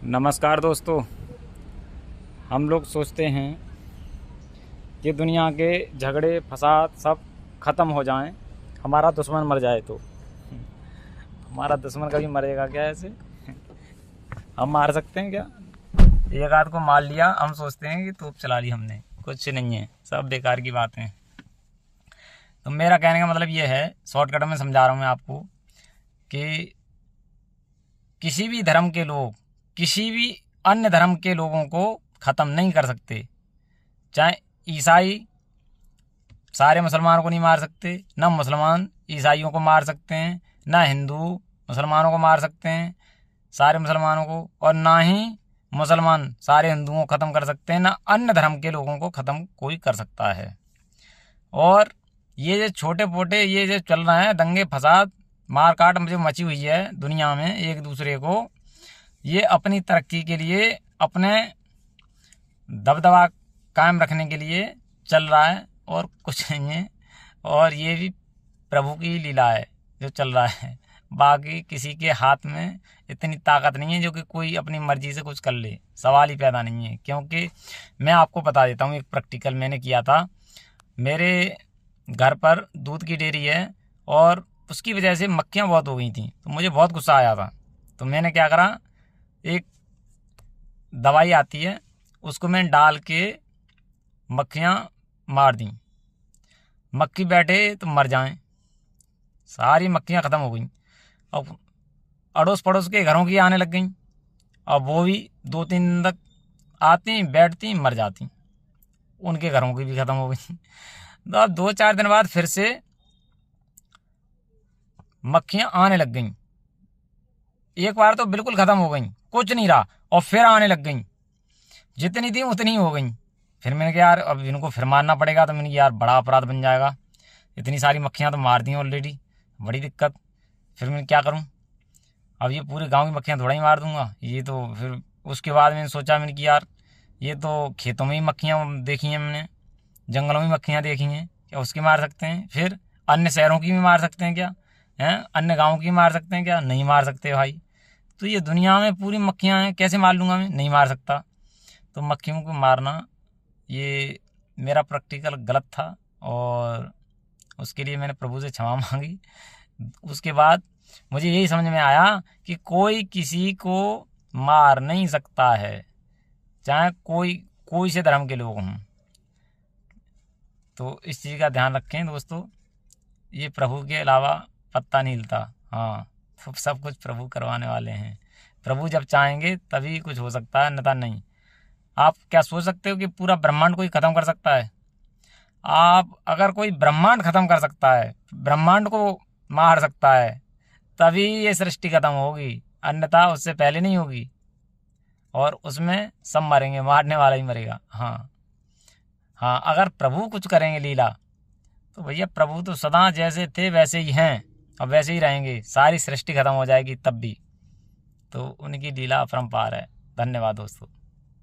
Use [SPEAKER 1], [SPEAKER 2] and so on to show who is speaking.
[SPEAKER 1] नमस्कार दोस्तों। हम लोग सोचते हैं कि दुनिया के झगड़े फसाद सब ख़त्म हो जाएं, हमारा दुश्मन मर जाए तो। हमारा दुश्मन कभी मरेगा क्या ऐसे? हम मार सकते हैं क्या? एक आध को मार लिया, हम सोचते हैं कि तोप चला ली हमने। कुछ नहीं है, सब बेकार की बातें हैं। तो मेरा कहने का मतलब ये है, शॉर्टकट में समझा रहा हूँ मैं आपको, कि किसी भी धर्म के लोग किसी भी अन्य धर्म के लोगों को ख़त्म नहीं कर सकते। चाहे ईसाई सारे मुसलमानों को नहीं मार सकते, ना मुसलमान ईसाइयों को मार सकते हैं, ना हिंदू मुसलमानों को मार सकते हैं सारे मुसलमानों को, और ना ही मुसलमान सारे हिंदुओं को ख़त्म कर सकते हैं, ना अन्य धर्म के लोगों को ख़त्म कोई कर सकता है। और ये जो छोटे पोटे ये जो चल रहा है दंगे फसाद मार काट जो मची हुई है दुनिया में एक दूसरे को, ये अपनी तरक्की के लिए, अपने दबदबा कायम रखने के लिए चल रहा है और कुछ नहीं है। और ये भी प्रभु की लीला है जो चल रहा है। बाकी किसी के हाथ में इतनी ताकत नहीं है जो कि कोई अपनी मर्जी से कुछ कर ले, सवाल ही पैदा नहीं है। क्योंकि मैं आपको बता देता हूँ, एक प्रैक्टिकल मैंने किया था। मेरे घर पर दूध की डेयरी है और उसकी वजह से मक्खियाँ बहुत हो गई थी, तो मुझे बहुत गुस्सा आया था। तो मैंने क्या करा, एक दवाई आती है उसको मैंने डाल के मक्खियाँ मार दी। मक्खी बैठे तो मर जाएं, सारी मक्खियाँ ख़त्म हो गई। अब अड़ोस पड़ोस के घरों की आने लग गई, अब वो भी 2-3 दिन तक आती बैठती मर जाती, उनके घरों की भी ख़त्म हो गई। तो अब 2-4 दिन बाद फिर से मक्खियाँ आने लग गईं। एक बार तो बिल्कुल ख़त्म हो गई, कुछ नहीं रहा, और फिर आने लग गई। जितनी थी उतनी हो गई। फिर मैंने कहा यार अब इनको फिर मारना पड़ेगा। तो मैंने कहा यार बड़ा अपराध बन जाएगा, इतनी सारी मक्खियाँ तो मार दी ऑलरेडी, बड़ी दिक्कत। फिर मैं क्या करूँ, अब ये पूरे गांव की मक्खियाँ थोड़ा ही मार दूंगा ये तो। फिर उसके बाद मैंने सोचा, मैंने कि यार ये तो खेतों में ही मक्खियाँ देखी हैं मैंने, जंगलों में मक्खियाँ देखी हैं, क्या उसकी मार सकते हैं? फिर अन्य शहरों की भी मार सकते हैं क्या? हैं, अन्य गाँव की मार सकते हैं क्या? नहीं मार सकते भाई। तो ये दुनिया में पूरी मक्खियाँ हैं, कैसे मार लूँगा मैं? नहीं मार सकता। तो मक्खियों को मारना ये मेरा प्रैक्टिकल गलत था, और उसके लिए मैंने प्रभु से क्षमा मांगी। उसके बाद मुझे यही समझ में आया कि कोई किसी को मार नहीं सकता है, चाहे कोई से धर्म के लोग हों। तो इस चीज़ का ध्यान रखें दोस्तों, ये प्रभु के अलावा पत्ता नहीं हिलता। हाँ, तो सब कुछ प्रभु करवाने वाले हैं। प्रभु जब चाहेंगे तभी कुछ हो सकता है, अन्यथा नहीं। आप क्या सोच सकते हो कि पूरा ब्रह्मांड कोई ख़त्म कर सकता है? आप अगर कोई ब्रह्मांड ख़त्म कर सकता है, ब्रह्मांड को मार सकता है, तभी ये सृष्टि ख़त्म होगी, अन्यथा उससे पहले नहीं होगी। और उसमें सब मरेंगे, मारने वाला ही मरेगा। हाँ हाँ, अगर प्रभु कुछ करेंगे लीला, तो भैया प्रभु तो सदा जैसे थे वैसे ही हैं और वैसे ही रहेंगे, सारी सृष्टि ख़त्म हो जाएगी तब भी। तो उनकी लीला अपरंपार है। धन्यवाद दोस्तों।